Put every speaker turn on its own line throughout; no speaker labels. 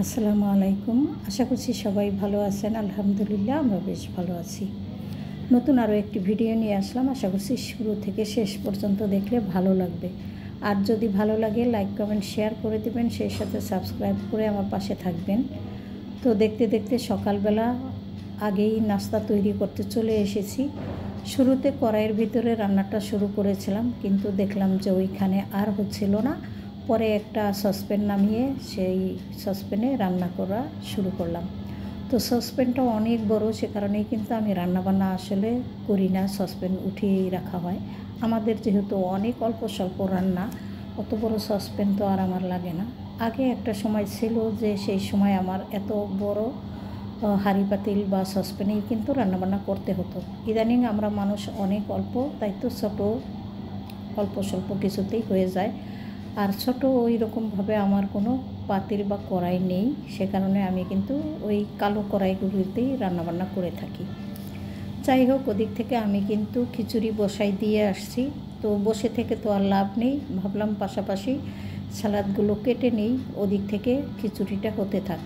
আসসালামু আলাইকুম। আশা করছি সবাই ভালো আছেন। আলহামদুলিল্লাহ আমরা বেশ ভালো আছি। নতুন আরও একটি ভিডিও নিয়ে আসলাম। আশা করছি শুরু থেকে শেষ পর্যন্ত দেখলে ভালো লাগবে। আর যদি ভালো লাগে লাইক কমেন্ট শেয়ার করে দেবেন, সেই সাথে সাবস্ক্রাইব করে আমার পাশে থাকবেন। তো দেখতে দেখতে সকালবেলা আগেই নাস্তা তৈরি করতে চলে এসেছি। শুরুতে কড়াইয়ের ভিতরে রান্নাটা শুরু করেছিলাম, কিন্তু দেখলাম যে ওইখানে আর হচ্ছিল না। পরে একটা সসপ্যান নামিয়ে সেই সসপ্যানে রান্না করা শুরু করলাম। তো সসপ্যানটা অনেক বড়, সে কারণেই কিন্তু আমি রান্নাবান্না আসলে করি না, সসপ্যান উঠিয়েই রাখা হয়। আমাদের যেহেতু অনেক অল্প স্বল্প রান্না, অত বড় সসপ্যান তো আর আমার লাগে না। আগে একটা সময় ছিল যে সেই সময় আমার এত বড় হাঁড়ি পাতিল বা সসপ্যানেই কিন্তু রান্নাবান্না করতে হতো। ইদানিং আমরা মানুষ অনেক অল্প, তাই তো ছোটো অল্প স্বল্প কিছুতেই হয়ে যায়। আর ছোটো ওই রকমভাবে আমার কোনো পাতিল বা কড়াই নেই, সে কারণে আমি কিন্তু ওই কালো কড়াইগুলিতেই রান্নাবান্না করে থাকি। যাই হোক, ওদিক থেকে আমি কিন্তু খিচুড়ি বসাই দিয়ে আসছি। তো বসে থেকে তো আর লাভ নেই, ভাবলাম পাশাপাশি সালাদগুলো কেটে নেই, ওদিক থেকে খিচুড়িটা হতে থাক।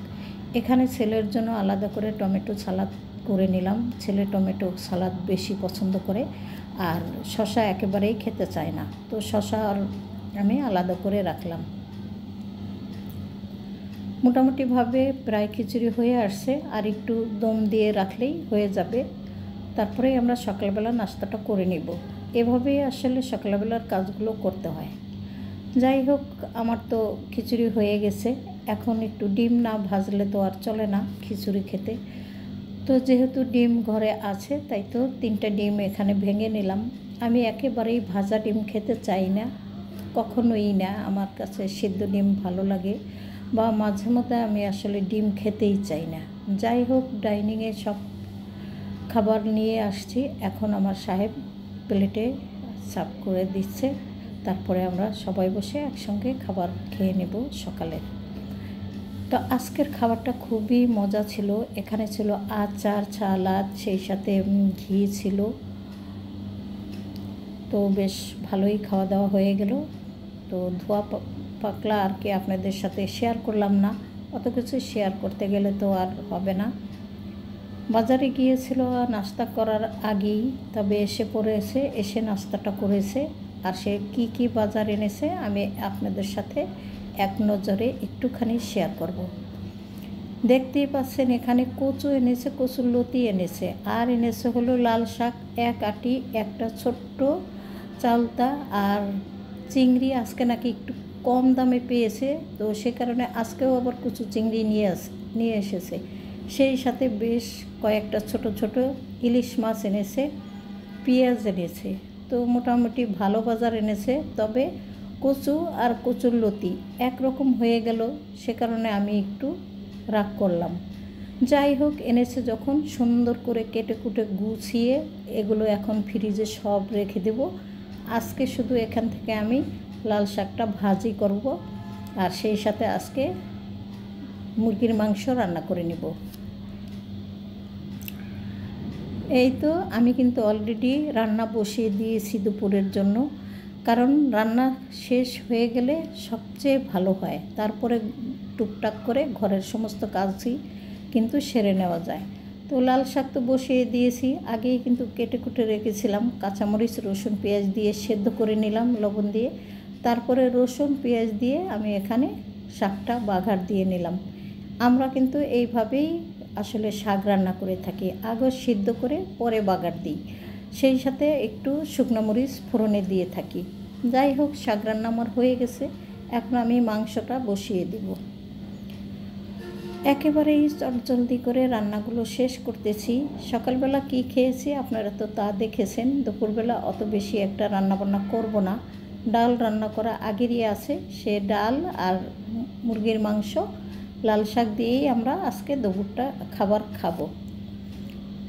এখানে ছেলের জন্য আলাদা করে টমেটো সালাদ করে নিলাম। ছেলে টমেটো সালাদ বেশি পছন্দ করে, আর শসা একেবারেই খেতে চায় না, তো শসা আর আমি আলাদা করে রাখলাম। মোটামুটিভাবে প্রায় খিচুড়ি হয়ে আসছে, আর একটু দম দিয়ে রাখলেই হয়ে যাবে। তারপরেই আমরা সকালবেলা নাস্তাটা করে নিব। এভাবেই আসলে সকালবেলার কাজগুলো করতে হয়। যাই হোক, আমার তো খিচুড়ি হয়ে গেছে। এখন একটু ডিম না ভাজলে তো আর চলে না খিচুড়ি খেতে। তো যেহেতু ডিম ঘরে আছে, তাই তো 3টা ডিম এখানে ভেঙে নিলাম। আমি একেবারেই ভাজা ডিম খেতে চাই না, কখনোই না। আমার কাছে সিদ্ধ ডিম ভালো লাগে, বা মাঝে মধ্যে আমি আসলে ডিম খেতেই চাই না। যাই হোক, ডাইনিংয়ে সব খাবার নিয়ে আসছি। এখন আমার সাহেব প্লেটে সার্ভ করে দিচ্ছে, তারপরে আমরা সবাই বসে একসঙ্গে খাবার খেয়ে নেব সকালের। তো আজকের খাবারটা খুবই মজা ছিল। এখানে ছিল আচার, সালাদ, সেই সাথে ঘি ছিল। তো বেশ ভালোই খাওয়া দাওয়া হয়ে গেল। তো ধোয়া পাকলা আর কি আপনাদের সাথে শেয়ার করলাম না, অত কিছু শেয়ার করতে গেলে তো আর হবে না। বাজারে গিয়েছিল নাস্তা করার আগেই, তবে এসে পড়েছে, এসে নাস্তাটা করেছে। আর সে কি কি বাজার এনেছে আমি আপনাদের সাথে এক নজরে একটুখানি শেয়ার করব। দেখতেই পাচ্ছেন এখানে কচু এনেছে, কচুর লতি এনেছে, আর এনেছে হলো লাল শাক 1 আটি, একটা ছোট্ট চালতা, আর চিংড়ি আজকে নাকি একটু কম দামে পেয়েছে, তো সে কারণে আজকেও আবার কচু চিংড়ি নিয়ে এসেছে। সেই সাথে বেশ কয়েকটা ছোট ছোট ইলিশ মাছ এনেছে, পেঁয়াজ এনেছে। তো মোটামুটি ভালো বাজার এনেছে। তবে কচু আর কচুর লতি একরকম হয়ে গেল, সে কারণে আমি একটু রাগ করলাম। যাই হোক, এনেছে যখন সুন্দর করে কেটে কুটে গুছিয়ে এগুলো এখন ফ্রিজে সব রেখে দেব। আজকে শুধু এখান থেকে আমি লাল শাকটা ভাজি করব, আর সেই সাথে আজকে মুরগির মাংস রান্না করে নেব। এই তো আমি কিন্তু অলরেডি রান্না বসিয়ে দিয়েছি দুপুরের জন্য, কারণ রান্না শেষ হয়ে গেলে সবচেয়ে ভালো হয়। তারপরে টুকটাক করে ঘরের সমস্ত কাজই কিন্তু সেরে নেওয়া যায়। তো লাল শাক তো বসিয়ে দিয়েছি, আগেই কিন্তু কেটে কুটে রেখেছিলাম। কাঁচামরিচ, রসুন, পেঁয়াজ দিয়ে সেদ্ধ করে নিলাম লবণ দিয়ে। তারপরে রসুন পেঁয়াজ দিয়ে আমি এখানে শাকটা বাঘার দিয়ে নিলাম। আমরা কিন্তু এইভাবেই আসলে শাক রান্না করে থাকি, আগে সিদ্ধ করে পরে বাগার দিই, সেই সাথে একটু শুকনো মরিচ ফোড়নে দিয়ে থাকি। যাই হোক, শাক রান্না আমার হয়ে গেছে। এখন আমি মাংসটা বসিয়ে দেব। একেবারেই চটজলদি করে রান্নাগুলো শেষ করতেছি। সকালবেলা কি খেয়েছি আপনারা তো তা দেখেছেন। দুপুরবেলা অত বেশি একটা রান্নাবান্না করব না, ডাল রান্না করা আগেরই আছে, সে ডাল আর মুরগির মাংস, লাল শাক দিয়েই আমরা আজকে দুপুরটা খাবার খাবো।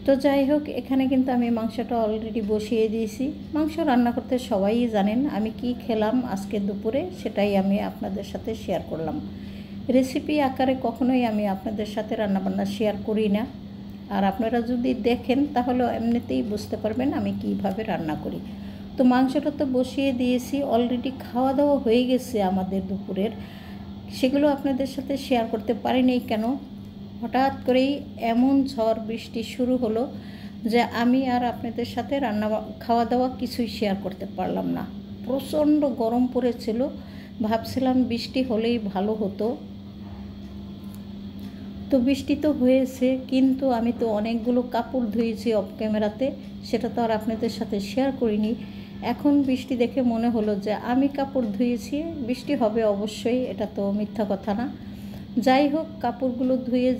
তো যাই হোক, এখানে কিন্তু আমি মাংসটা অলরেডি বসিয়ে দিয়েছি। মাংস রান্না করতে সবাই জানেন। আমি কি খেলাম আজকে দুপুরে সেটাই আমি আপনাদের সাথে শেয়ার করলাম। রেসিপি আকারে কখনোই আমি আপনাদের সাথে রান্নাবান্না শেয়ার করি না, আর আপনারা যদি দেখেন তাহলে এমনিতেই বুঝতে পারবেন আমি কিভাবে রান্না করি। তো মাংসটা তো বসিয়ে দিয়েছি, অলরেডি খাওয়া দাওয়া হয়ে গেছে আমাদের দুপুরের। সেগুলো আপনাদের সাথে শেয়ার করতে পারিনি কেন, হঠাৎ করেই এমন ঝড় বৃষ্টি শুরু হলো যে আমি আর আপনাদের সাথে খাওয়া দাওয়া কিছুই শেয়ার করতে পারলাম না। প্রচণ্ড গরম পড়েছিল, ভাবছিলাম বৃষ্টি হলেই ভালো হতো। তো বৃষ্টি তো হয়েছে, কিন্তু আমি তো অনেকগুলো কাপড় ধুয়েছি অফ ক্যামেরাতে, সেটা তো আর আপনাদের সাথে শেয়ার করিনি। এখন বৃষ্টি দেখে মনে হলো যে আমি কাপড় ধুয়েছি, বৃষ্টি হবে অবশ্যই, এটা তো মিথ্যা কথা না। যাই হোক, কাপড়গুলো ধুয়ে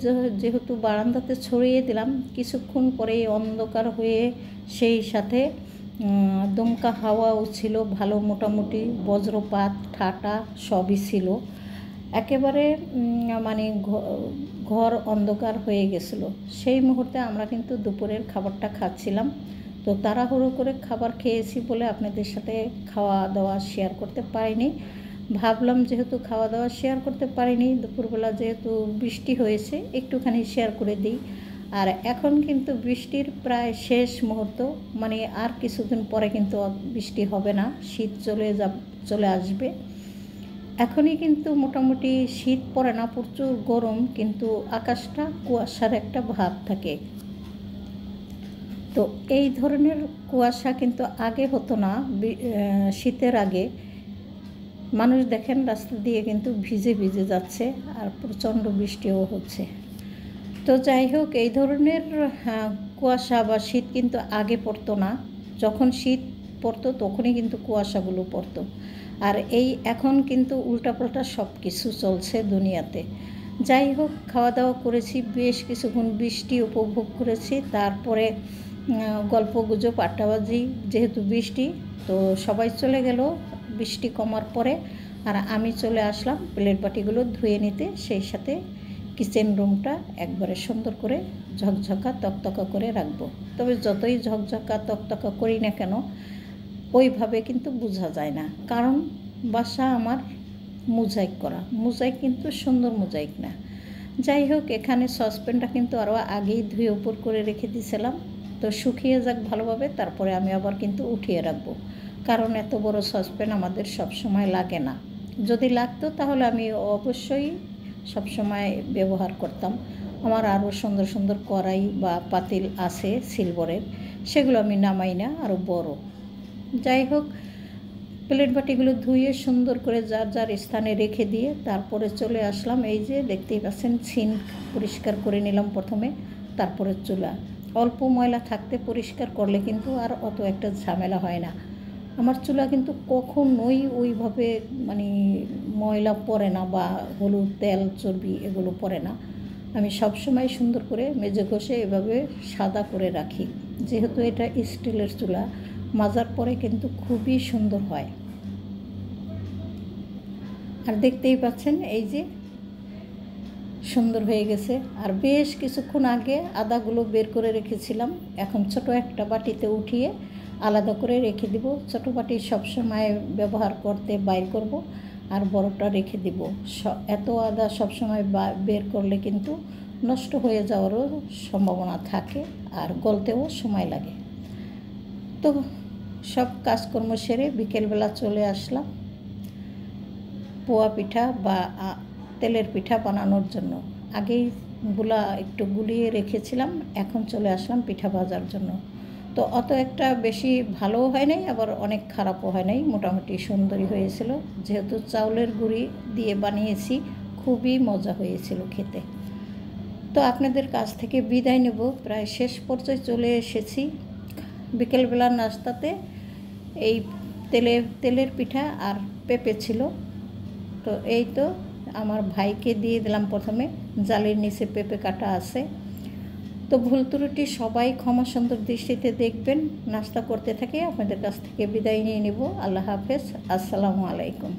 যেহেতু বারান্দাতে ছড়িয়ে দিলাম, কিছুক্ষণ পরেই অন্ধকার হয়ে সেই সাথে দমকা হাওয়াও ছিল ভালো, মোটামুটি বজ্রপাত ঠাটা সবই ছিল। একেবারে মানে ঘর অন্ধকার হয়ে গেছিলো। সেই মুহূর্তে আমরা কিন্তু দুপুরের খাবারটা খাচ্ছিলাম। তো তাড়াহুড়ো করে খাবার খেয়েছি বলে আপনাদের সাথে খাওয়া দাওয়া শেয়ার করতে পারিনি। ভাবলাম যেহেতু খাওয়া দাওয়া শেয়ার করতে পারিনি, দুপুরবেলা যেহেতু বৃষ্টি হয়েছে একটুখানি শেয়ার করে দিই। আর এখন কিন্তু বৃষ্টির প্রায় শেষ মুহূর্ত, মানে আর কিছুদিন পরে কিন্তু বৃষ্টি হবে না, শীত চলে আসবে। এখনই কিন্তু মোটামুটি শীত পড়ে না, প্রচুর গরম, কিন্তু আকাশটা কুয়াশার একটা ভাব থাকে। তো এই ধরনের কুয়াশা কিন্তু আগে হতো না, শীতের আগে। মানুষ দেখেন রাস্তা দিয়ে কিন্তু ভিজে ভিজে যাচ্ছে, আর প্রচণ্ড বৃষ্টিও হচ্ছে। তো যাই হোক, এই ধরনের কুয়াশা বা শীত কিন্তু আগে পড়তো না। যখন শীত পড়তো তখনই কিন্তু কুয়াশাগুলো পড়তো। আর এখন কিন্তু উল্টাপাল্টা সব কিছু চলছে দুনিয়াতে। যাই হোক, খাওয়া দাওয়া করেছি, বেশ কিছুক্ষণ বৃষ্টি উপভোগ করেছি, তারপরে গল্প গুজব আড্ডাবাজি। যেহেতু বৃষ্টি, তো সবাই চলে গেল বৃষ্টি কমার পরে, আর আমি চলে আসলাম প্লেট বাটিগুলো ধুয়ে নিতে। সেই সাথে কিচেন রুমটা একবারে সুন্দর করে ঝকঝকা তকতকা করে রাখবো। তবে যতই ঝকঝকা তকতকা করি না কেন, ওইভাবে কিন্তু বোঝা যায় না, কারণ বাসা আমার মোজাইক করা, মোজাইক কিন্তু সুন্দর মোজাইক না। যাই হোক, এখানে সসপ্যানটা কিন্তু আরও আগেই ধুয়ে উপর করে রেখে দিয়েছিলাম। তো শুকিয়ে যাক ভালোভাবে, তারপরে আমি আবার কিন্তু উঠিয়ে রাখবো, কারণ এত বড় সসপ্যান আমাদের সব সময় লাগে না। যদি লাগতো তাহলে আমি অবশ্যই সব সময় ব্যবহার করতাম। আমার আরও সুন্দর সুন্দর কড়াই বা পাতিল আছে সিলভারের, সেগুলো আমি নামাই না, আরও বড়। যাই হোক, প্লেট বাটিগুলো ধুয়ে সুন্দর করে যার যার স্থানে রেখে দিয়ে তারপরে চলে আসলাম। এই যে দেখতেই পাচ্ছেন, সিঙ্ক পরিষ্কার করে নিলাম প্রথমে, তারপরে চুলা। অল্প ময়লা থাকতে পরিষ্কার করলে কিন্তু আর অত একটা ঝামেলা হয় না। আমার চুলা কিন্তু কখনোই ওইভাবে মানে ময়লা পড়ে না, বা হলুদ তেল চর্বি এগুলো পড়ে না। আমি সবসময় সুন্দর করে মেজে ঘষে এভাবে সাদা করে রাখি। যেহেতু এটা স্টিলের চুলা, মাজার পরে কিন্তু খুবই সুন্দর হয়। আর দেখতেই পাচ্ছেন, এই যে সুন্দর হয়ে গেছে। আর বেশ কিছুক্ষণ আগে আদাগুলো বের করে রেখেছিলাম, এখন ছোট একটা বাটিতে উঠিয়ে আলাদা করে রেখে দিব। ছোটো বাটি সবসময় ব্যবহার করতে বাইর করব, আর বড়টা রেখে দিব। এত আদা সবসময় বের করলে কিন্তু নষ্ট হয়ে যাওয়ারও সম্ভাবনা থাকে, আর গলতেও সময় লাগে। তো সব কাজকর্ম সেরে বিকেলবেলা চলে আসলাম পোয়া পিঠা বা তেলের পিঠা বানানোর জন্য। আগেই একটু গুলিয়ে রেখেছিলাম, এখন চলে আসলাম পিঠা ভাজার জন্য। তো অত একটা বেশি ভালোও হয় নাই, আবার অনেক খারাপও হয় নাই, মোটামুটি সুন্দরই হয়েছিল। যেহেতু চাউলের গুঁড়ি দিয়ে বানিয়েছি, খুবই মজা হয়েছিল খেতে। তো আপনাদের কাছ থেকে বিদায় নেব, প্রায় শেষ পর্যায়ে চলে এসেছি। বিকেলবেলার নাস্তাতে এই তেলের পিঠা আর পেঁপে ছিল। তো এই তো আমার ভাইকে দিয়ে দিলাম প্রথমে, জালের নিচে পেঁপে কাটা আছে। তো ভুল ত্রুটি সবাই ক্ষমা সুন্দর দৃষ্টিতে দেখবেন। নাস্তা করতে থাকি, আপনাদের কাছ থেকে বিদায় নিয়ে নেব। আল্লাহ হাফেজ, আসসালামু আলাইকুম।